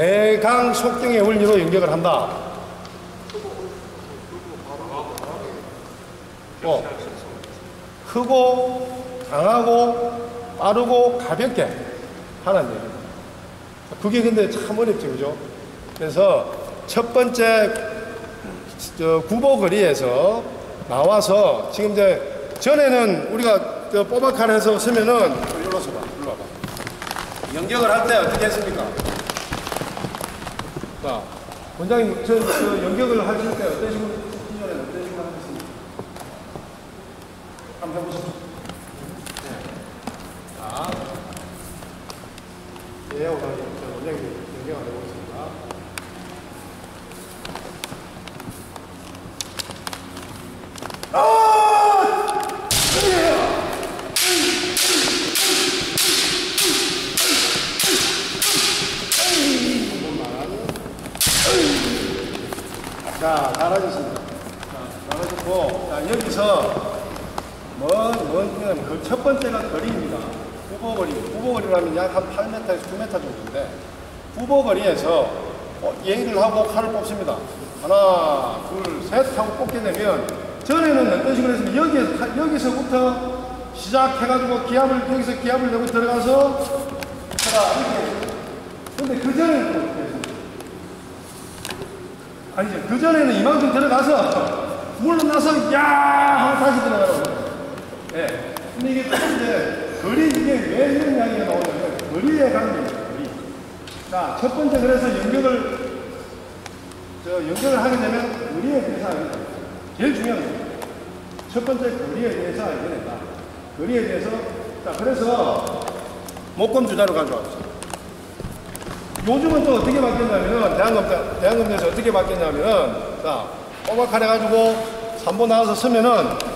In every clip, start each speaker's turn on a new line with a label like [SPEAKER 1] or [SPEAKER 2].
[SPEAKER 1] 대강 속경의 원리로 연격을 한다. 크고 강하고 빠르고 가볍게 하는 얘기입니다. 그게 근데 참 어렵죠, 그죠? 그래서 첫 번째 구보거리에서 나와서 지금 이제 전에는 우리가 뽀박칼에서 쓰면은 일로 서봐, 일로 와봐. 연격을 할 때 어떻게 했습니까? 자, 원장님, 저 연격을 하실 때 어떤 식으로, 기존에는 어떤 식으로 하셨습니까? 한번 해보시죠. 네. 자, 예하고 원장님 연격을 해보겠습니다. 자, 잘하셨습니다. 잘하셨고, 자, 여기서 그 첫 번째가 거리입니다. 후보거리. 후보거리라면 약 한 8m에서 9m 정도인데, 후보거리에서 얘기를 하고 칼을 뽑습니다. 하나, 둘, 셋 하고 뽑게 되면, 전에는 어떤 식으로 했으면 여기서부터 시작해가지고 여기서 기압을 내고 들어가서, 이렇게. 근데 그 전에는 또 어떻게 했습니까? 아니죠. 그 전에는 이만큼 들어가서, 물러나서, 야! 하고 다시 들어가라고. 예. 근데 이게 또 이제, 이게 왜 이런 이야기가 나오냐면, 거리에 관계입니다, 거리. 자, 첫 번째 그래서 연격을 하게 되면, 거리에 대해서 알게 됩니다. 제일 중요한 거예요. 첫 번째 거리에 대해서 알게 된다. 거리에 대해서, 자, 그래서, 목금 주자로 가져왔어요. 요즘은 또 어떻게 바뀌었냐면은, 대한검대에서 어떻게 바뀌었냐면은, 자, 꼬박칼 해가지고 3보 나와서 서면은,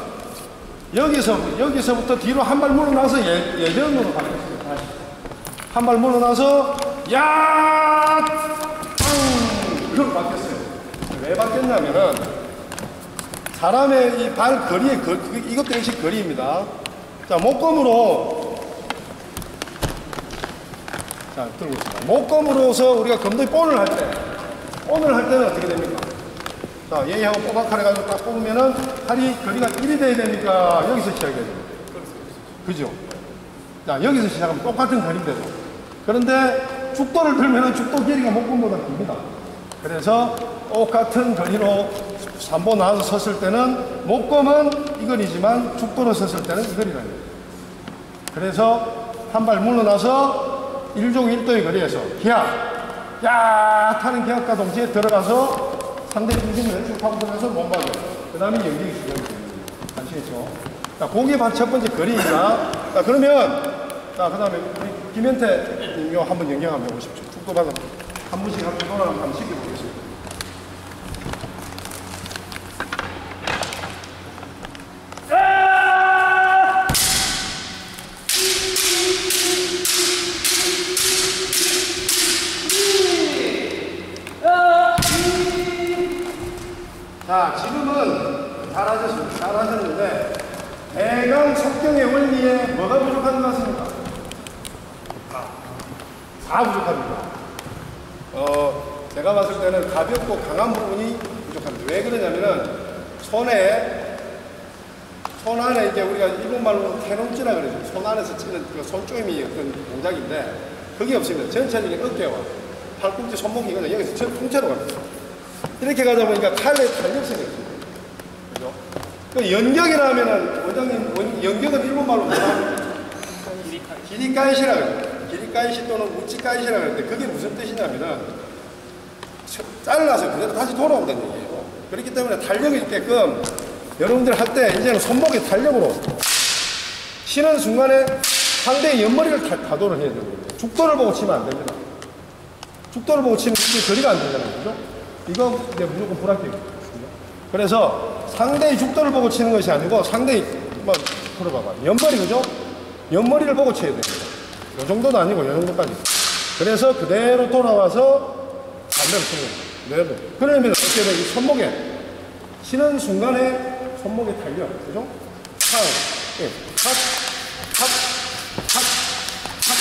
[SPEAKER 1] 여기서부터 뒤로 한 발 물러나서 예전으로 바뀌었어요. 다시. 한 발 물러나서, 야! 빵! 이렇게 바뀌었어요. 왜 바뀌었냐면은, 사람의 이 발 거리의 이것도 역시 거리입니다. 자, 목검으로, 자, 들고 있습니다. 목검으로서 우리가 검도의 본을 할 때는 어떻게 됩니까? 자, 얘하고 꼬박칼 해가지고 딱 뽑으면은 칼이 거리가 1이 돼야 되니까 여기서 시작해야 됩니다. 그죠? 자, 여기서 시작하면 똑같은 거리인데도. 그런데 죽도를 들면은 죽도 길이가 목검보다 깁니다. 그래서 똑같은 거리로 3보 나와서 섰을 때는 목검은 이 거리지만 죽도로 섰을 때는 이 거리라는 거예요. 그래서 한 발 물러나서 1종 1도의 거리에서 기압, 야! 타는 기압과 동시에 들어가서 상대 중심을 쭉 하고 들어가서 몸박이에요. 그 다음에 연격이 중요합니다. 아시겠죠? 자, 그게 바로 첫 번째 거리입니다. 자, 그러면, 자, 그 다음에 우리 김현태 님요 한번 연경 한번 해보십시오. 축도 받아 한 분씩 한번 돌아가면 한번 시켜보겠습니다. 자, 지금은 잘하셨는데, 대강 속경의 원리에 뭐가 부족한 것 같습니까? 4 부족합니다. 제가 봤을 때는 가볍고 강한 부분이 부족합니다. 왜 그러냐면은, 손 안에 이제 우리가 일본말로 테놈찌라 그러죠. 손 안에서 치는 그 손조임이 어떤 동작인데, 그게 없습니다. 전체적인 어깨와 팔꿈치, 손목이 이거는 여기서 전 통째로 갑니다. 이렇게 가다 보니까 칼의 탄력성이 없습니다. 그죠? 그 연격이라 하면은, 원장님, 연격은 일본말로 뭐라 합니까? 기리까이시라 그러죠. 기리까이시 또는 우찌까이시라 그러는데, 그게 무슨 뜻이냐면은, 잘라서 그대로 다시 돌아온다는 얘기예요. 그렇기 때문에 탄력이 있게끔, 여러분들 할 때, 이제는 손목의 탄력으로, 치는 순간에 상대의 옆머리를 타도를 해야 되거든요. 죽도를 보고 치면 안 됩니다. 죽도를 보고 치면 이게 거리가 안 되잖아요. 그죠? 이거 이제 무조건 불합격입니다. 그래서 상대의 죽도를 보고 치는 것이 아니고 상대의 풀어봐봐. 옆머리 그죠? 옆머리를 보고 쳐야 됩니다. 이 정도도 아니고 이 정도까지. 그래서 그대로 돌아와서 반대로 치는 겁니다. 그대로. 그러면 어떻게 돼요? 이 손목에 치는 순간에 손목에 탄력. 그죠? 탁, 예, 탁, 탁, 탁, 탁.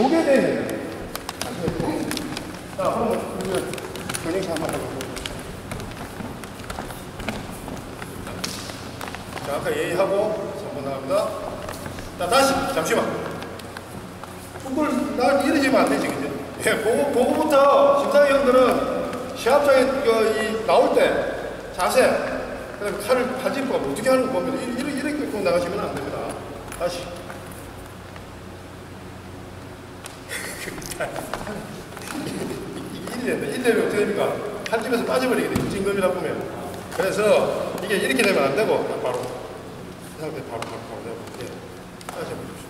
[SPEAKER 1] 요게 돼야 돼요. 자, 자, 그럼 우리 근육샷 한번 해볼게요. 자, 아까 예의하고 3번 나갑니다. 자, 다시 잠시만. 축구를 날 이러지면 안 되지, 그죠? 예, 그거부터 심사위 형들은 시합장에 이 나올 때 자세, 그다음에 칼을 팔집법 어떻게 하는 거 보면 이렇게 끌고 나가시면 안 됩니다. 다시. 일레면 어떻게 됩니까? 팔집에서 빠져버리게 돼. 찡금이라 보면. 그래서 이게 이렇게 되면 안 되고 바로 이 상태 바로 되고. 예. 다시 한번 보십시오.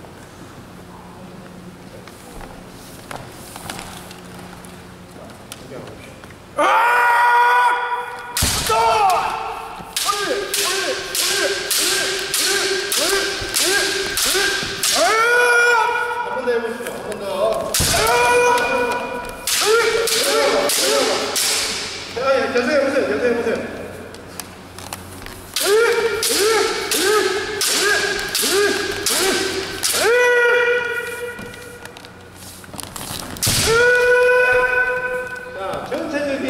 [SPEAKER 1] 한 번 더 해보시죠. 한 번 더. 계속해보세요. 자, 전체적인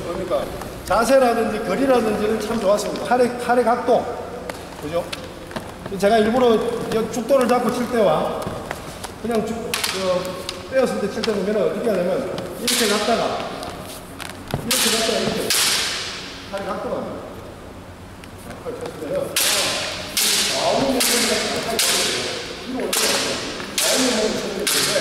[SPEAKER 1] 뭡니까? 자세라든지 거리라든지는 참 좋았습니다. 팔의 각도, 그죠? 제가 일부러 죽도를 잡고 칠 때와 그냥 빼었을 때 칠 때 보면 어떻게 하냐면 이렇게 갔다가 이렇게 팔이 각도가 납니다. 팔 쳤을 때는 아홉 몸이 뒤로 올라가요. 아홉 몸이 쳤을 텐데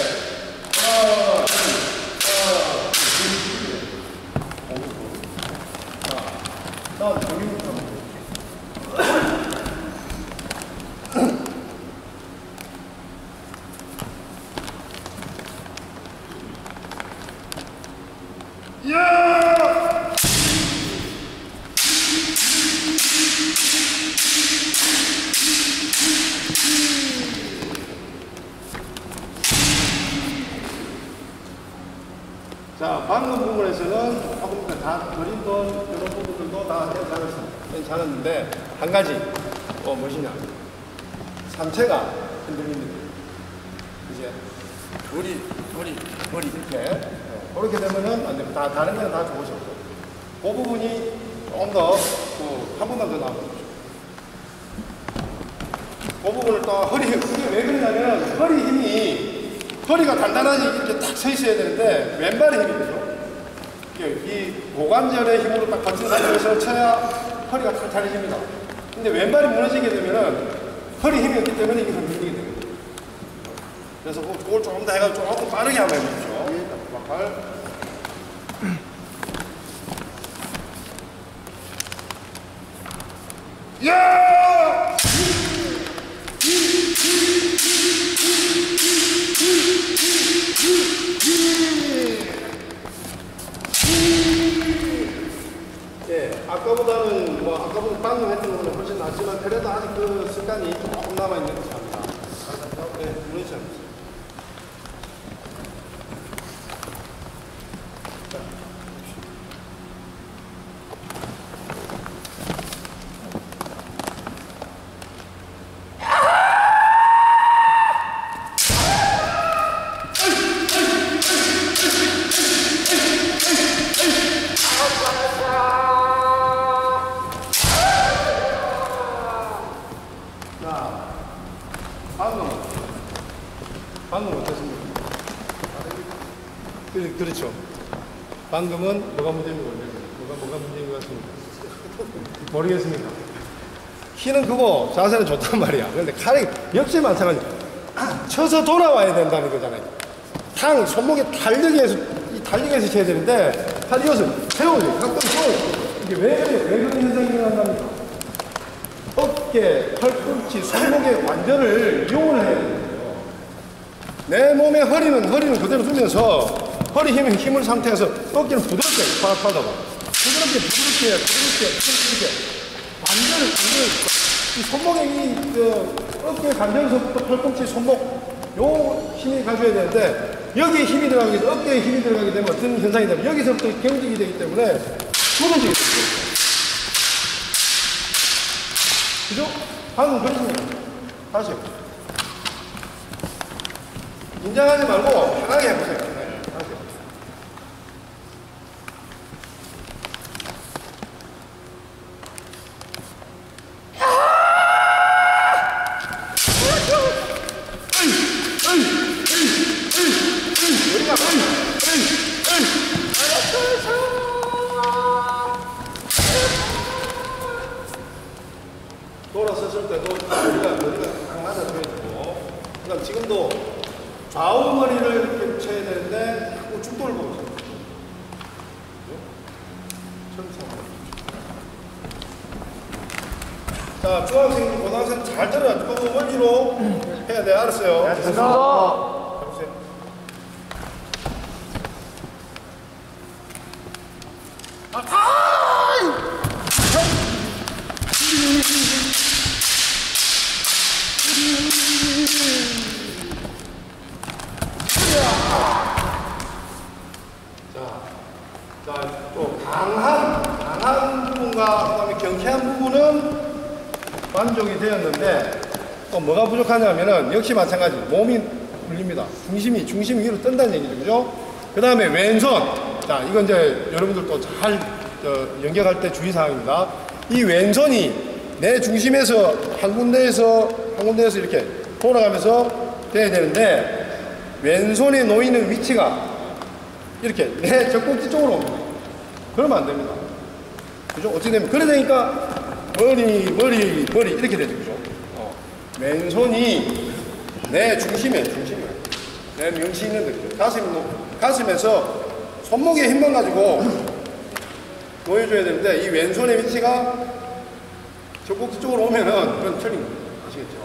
[SPEAKER 1] 다음 저기부터 한번 볼게요. 자, 방금 부분에서는 조금 다 그린돈 이런 부분들도 다 괜찮았는데 한 가지 무엇이냐, 상체가 흔들립니다. 이제 머리 이렇게 그렇게 되면은 안 됩니다. 다른 거는 다 좋으셨고 그 부분이 조금 더 한 번만 더 나와보십시오. 그 부분을 또 허리, 그게 왜 그러냐면 허리 힘이, 허리가 단단하게 이렇게 딱 서 있어야 되는데 왼발의 힘이 되죠. 이 고관절의 힘으로 딱 버틴 상태에서 쳐야 허리가 탁 잘해집니다. 근데 왼발이 무너지게 되면은 허리 힘이 없기 때문에 이게 흔들리게 됩니다. 그래서 그걸 조금 더 해가지고 조금 빠르게 한번 해보십시오. 발. 야! 예, 아까보다는 아까보다 방금 했던 것보다 훨씬 낫지만 그래도 아직 그 습관이 조금 남아있는 것 같습니다. 네, 그렇지 않습니다. 방금 어땠습니까? 그렇죠. 방금은 뭐가 문제인 것 같아요? 뭐가 문제인 것 같습니까? 모르겠습니다. 키는 크고 자세는 좋단 말이야. 그런데 칼이 역시 마찬가지야. 쳐서 돌아와야 된다는 거잖아요. 손목에 달력에서 쳐야 되는데 팔이 이것을 세워요. 가끔 세워요. 이게 왜 그런 현상이 일어난답니까? 어깨, 팔꿈치, 손목의 완전을 이용을 해야 돼요. 내 몸의 허리는 그대로 두면서 허리 힘을 상태에서 어깨는 부드럽게 파닥파닥 부드럽게 완전히 이 손목의 이 어깨 관절에서부터 팔꿈치, 손목 요 힘이 가져야 되는데 여기에 힘이 들어가게 되면 어깨에 힘이 들어가게 되면 어떤 현상이 되면 여기서부터 경직이 되기 때문에 부러지게 됩니다. 그죠? 방금 그러십니다. 다시 해보세요. 긴장하지 말고 편하게 해보세요. 네, 다시 해보세요. 섰을 때도 거리가 딱 맞아줘야 되고, 그 다음 지금도 좌우 머리를 이렇게 쳐야 되는데 자꾸 죽도를 보고 있어요. 자, 중학생, 고등학생 잘 들어야 조금 멀리로 해야 돼. 알았어요?
[SPEAKER 2] 알겠습니다.
[SPEAKER 1] 해보세요. 자, 또 강한 부분과 그다음에 경쾌한 부분은 만족이 되었는데 또 뭐가 부족하냐면은 역시 마찬가지 몸이 풀립니다. 중심이 위로 뜬다는 얘기죠, 그죠? 그 다음에 왼손. 자, 이건 이제 여러분들도 잘 연결할 때 주의사항입니다. 이 왼손이 내 중심에서 한 군데에서 이렇게 돌아가면서 돼야 되는데 왼손에 놓이는 위치가 이렇게 내 젖꼭지 쪽으로 옵니다. 그러면 안 됩니다. 그죠? 어떻게 되면 그래 되니까 머리 이렇게 되죠, 그죠? 왼손이 내 중심에 내 명치 있는 데 가슴에서 손목에 힘만 가지고 놓여줘야 되는데 이 왼손의 위치가 젖꼭지 쪽으로 오면은 그건 틀린 겁니다. 아시겠죠?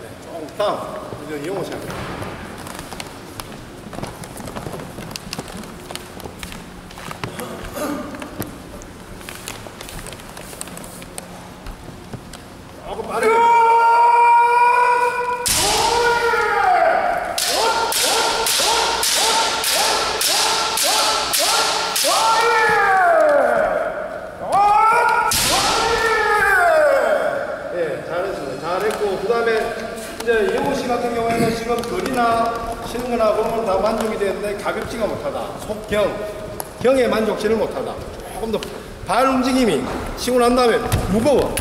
[SPEAKER 1] 네, 조금 다음 이제 영어 생각. 조금 빠르게. 잘했고, 그 다음에 이제 영호 씨 같은 경우에는 지금 거리나 치는 거나 보면 다 만족이 되는데 가볍지가 못하다. 경에 만족치를 못하다. 조금 더 발 움직임이 치고 난 다음에 무거워.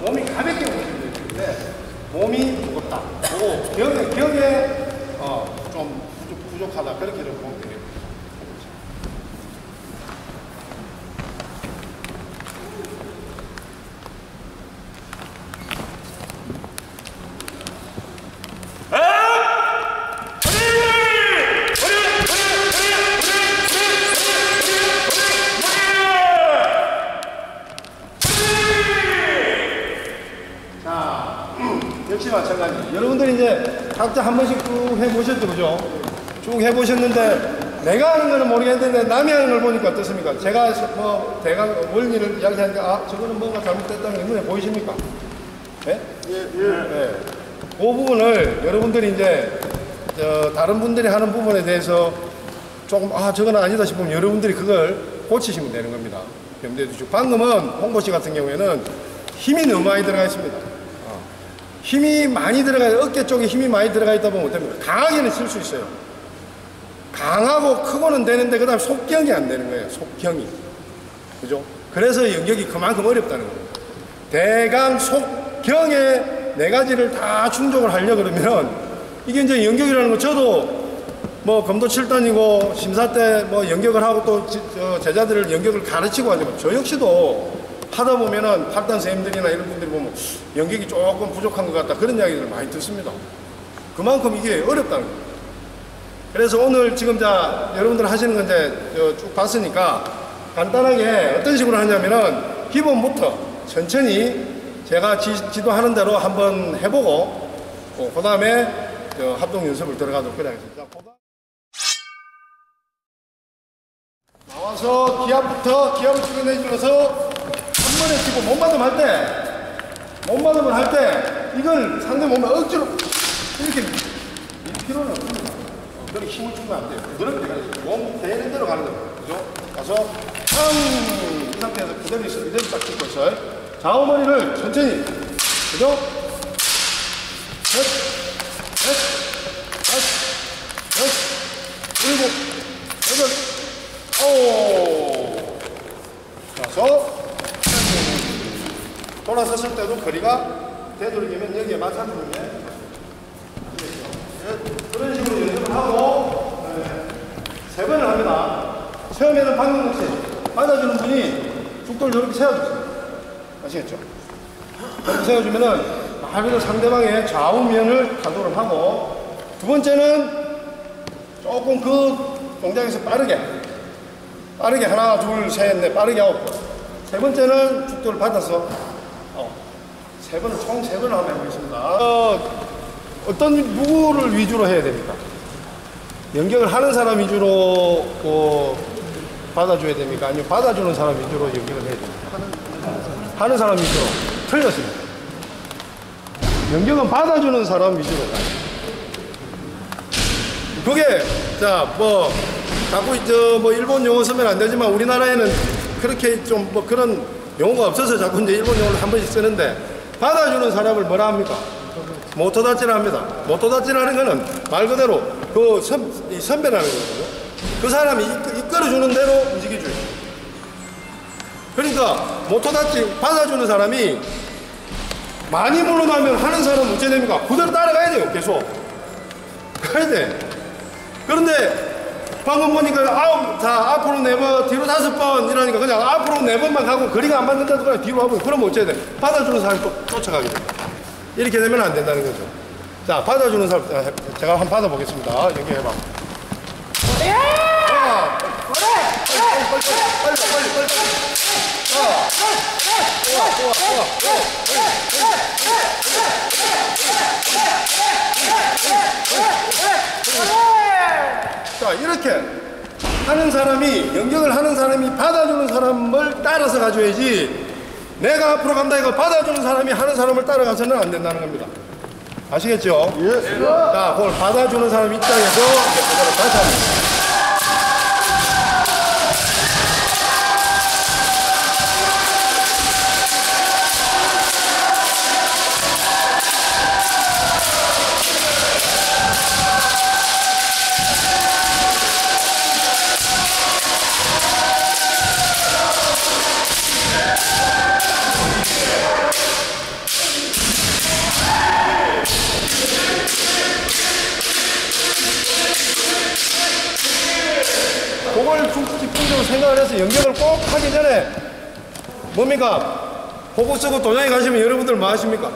[SPEAKER 1] 몸이 가볍게 움직이는 건데 몸이 무겁다. 그리고 경에 좀 부족하다. 그렇게 좀 보면 되겠습니다. 역시 마찬가지. 여러분들이 이제 각자 한 번씩 쭉 해보셨죠, 그죠? 쭉 해보셨는데 내가 하는 거는 모르겠는데 남이 하는 걸 보니까 어떻습니까? 제가 뭐 대강 원리를 이야기하니까 아, 저거는 뭔가 잘못됐다는 게 눈에 보이십니까? 네? 네. 그 부분을 여러분들이 이제 다른 분들이 하는 부분에 대해서 조금 아, 저건 아니다 싶으면 여러분들이 그걸 고치시면 되는 겁니다. 염두에 두시고. 방금은 홍보 씨 같은 경우에는 힘이 너무 많이 들어가 있습니다. 힘이 많이 어깨 쪽에 힘이 많이 들어가 있다 보면 어떻습니까? 강하게는 칠 수 있어요. 강하고 크고는 되는데 그 다음에 속경이 안 되는 거예요. 속경이. 그죠? 그래서 연격이 그만큼 어렵다는 거예요. 대강 속경에 네 가지를 다 충족을 하려고 그러면 이게 이제 연격이라는 거 저도 뭐 검도 7단이고 심사 때 뭐 연격을 하고 또 제자들을 연격을 가르치고 하지만 저 역시도 하다 보면은 8단 선생님들이나 이런 분들이 보면 연격이 조금 부족한 것 같다 그런 이야기를 많이 듣습니다. 그만큼 이게 어렵다는 거예요. 그래서 오늘 지금 여러분들 하시는 건 이제 쭉 봤으니까 간단하게 어떤 식으로 하냐면은 기본부터 천천히 제가 지도하는 대로 한번 해보고 그 다음에 합동 연습을 들어가도록 하겠습니다. 나와서 기압을 찍어내주면서 한 번에 치고 몸마름을 할 때 이걸 상대 몸에 억지로 이렇게 필요는 없습니다. 그렇게 힘을 주면 안 돼요. 그렇게 몸 되는 대로 가는 거예요. 그죠? 가서 이 상태에서 그대로 있어요. 이대로 딱 찍고 있어요. 좌우머리를 천천히. 그죠? 셋, 넷, 다섯, 여섯, 일곱, 여덟, 가서 돌아섰을 때도 거리가 되도록이면 여기에 맞춰주는 게 그런 식으로 연습을 하고 3번을 합니다. 처음에는 방금 없이 받아주는 분이 죽돌 이렇게 세워주세요. 아시겠죠? 이렇게 세워주면은 말 그대로 상대방의 좌우면을 가도를 하고, 두 번째는 조금 그 동작에서 빠르게 하나 둘 셋 넷 빠르게 하고, 세 번째는 죽돌을 받아서 세 번을 총 세 번을 한번 해보겠습니다. 어떤 누구를 위주로 해야 됩니까? 연격을 하는 사람 위주로 받아줘야 됩니까? 아니면 받아주는 사람 위주로 연격을 해야 됩니까? 하는 사람 위주로. 틀렸습니다. 연격은 받아주는 사람 위주로 가요. 그게 자꾸 일본 용어 쓰면 안 되지만, 우리나라에는 그렇게 좀 그런 용어가 없어서 자꾸 이제 일본 용어를 한 번씩 쓰는데, 받아주는 사람을 뭐라 합니까? 모토다치라 합니다. 모토다치라는 거는 말 그대로 그 선배라는 거거든요. 그 사람이 이끌어주는 대로 움직여줘요. 그러니까 모토다치 받아주는 사람이 많이 물러나면 하는 사람은 어째 됩니까? 그대로 따라가야 돼요. 계속 가야 돼. 그런데 방금 보니까 앞으로 4번, 뒤로 5번 이러니까 그냥 앞으로 4번만 가고 거리가 안 맞는다도 그냥 뒤로 와버려. 그러면 어째야 돼? 받아주는 사람이 또 쫓아가게 돼. 이렇게 되면 안 된다는 거죠. 자, 받아주는 사람, 제가 한번 받아보겠습니다. 연결해봐. 자, 이렇게 하는 사람이, 연격을 하는 사람이 받아주는 사람을 따라서 가줘야지, 내가 앞으로 간다 이거 받아주는 사람이 하는 사람을 따라가서는 안 된다는 겁니다. 아시겠죠? 예. 자, 그걸 받아주는 사람 입장에서 이제 그거를 다시 합니다. 그걸 집중적으로 생각을 해서 연격을 꼭 하기 전에 뭡니까? 보고 쓰고 도장에 가시면 여러분들 뭐 하십니까?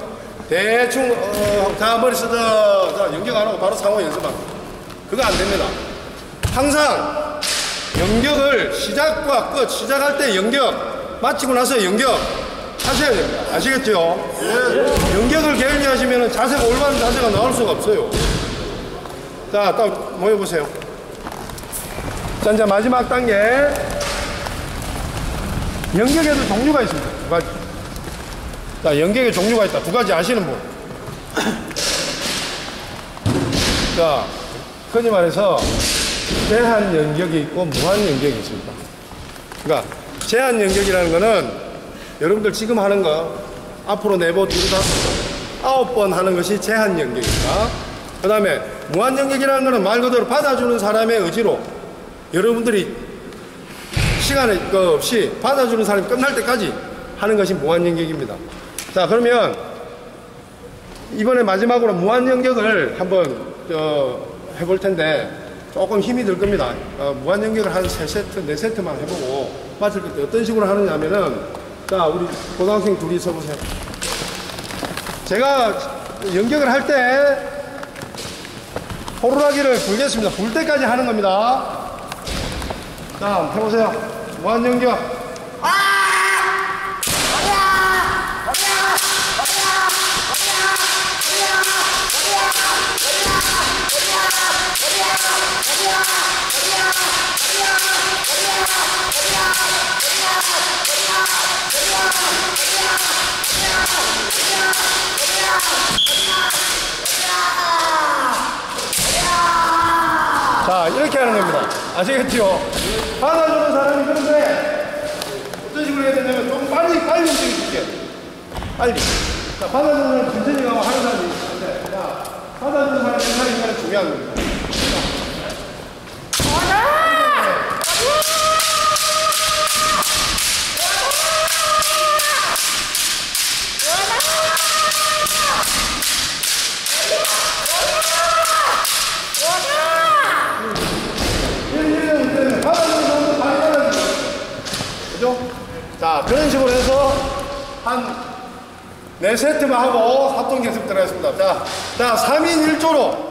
[SPEAKER 1] 대충 자 머리 쓰자, 자 연격 안 하고 바로 상호 연습하고, 그거 안 됩니다. 항상 연격을 시작과 끝, 시작할 때 연격, 마치고 나서 연격 하셔야 됩니다. 아시겠죠? 예. 연격을 게을리 하시면 자세가, 올바른 자세가 나올 수가 없어요. 자, 딱 모여보세요. 자, 이제 마지막 단계. 연격에도 종류가 있습니다. 2가지. 자, 연격에 종류가 있다. 2가지 아시는 분? 자, 흔히 말해서 제한 연격이 있고 무한 연격이 있습니다. 그러니까 제한 연격이라는 거는 여러분들 지금 하는 거 앞으로 4번, 뒤로 5번, 9번 하는 것이 제한 연격입니다. 그 다음에 무한 연격이라는 거는 말 그대로 받아주는 사람의 의지로 여러분들이 시간이 없이 받아주는 사람이 끝날 때까지 하는 것이 무한연격입니다. 자, 그러면 이번에 마지막으로 무한연격을 한번 해볼 텐데 조금 힘이 들 겁니다. 무한연격을 한 3세트, 4세트만 해보고 마칠 때 어떤 식으로 하느냐 하면은, 자, 우리 고등학생 둘이 서보세요. 제가 연격을 할 때 호루라기를 불겠습니다. 불 때까지 하는 겁니다. 자, 한번 해보세요. 무한연격. 자, 이렇게 하는 겁니다. 아시겠죠? 받아주는 사람이, 그런데 어떤 식으로 해야 되냐면 좀 빨리 움직여줄게요. 빨리. 자, 받아주는 사람이 천천히 가고 하는 사람이 있는데, 자, 받아주는 사람이 생각이 중요한 겁니다. 받아주는 사람도 빨리 자, 그런 식으로 해서 한 4세트만 하고 합동 연습 들어가겠습니다. 자, 3인 1조로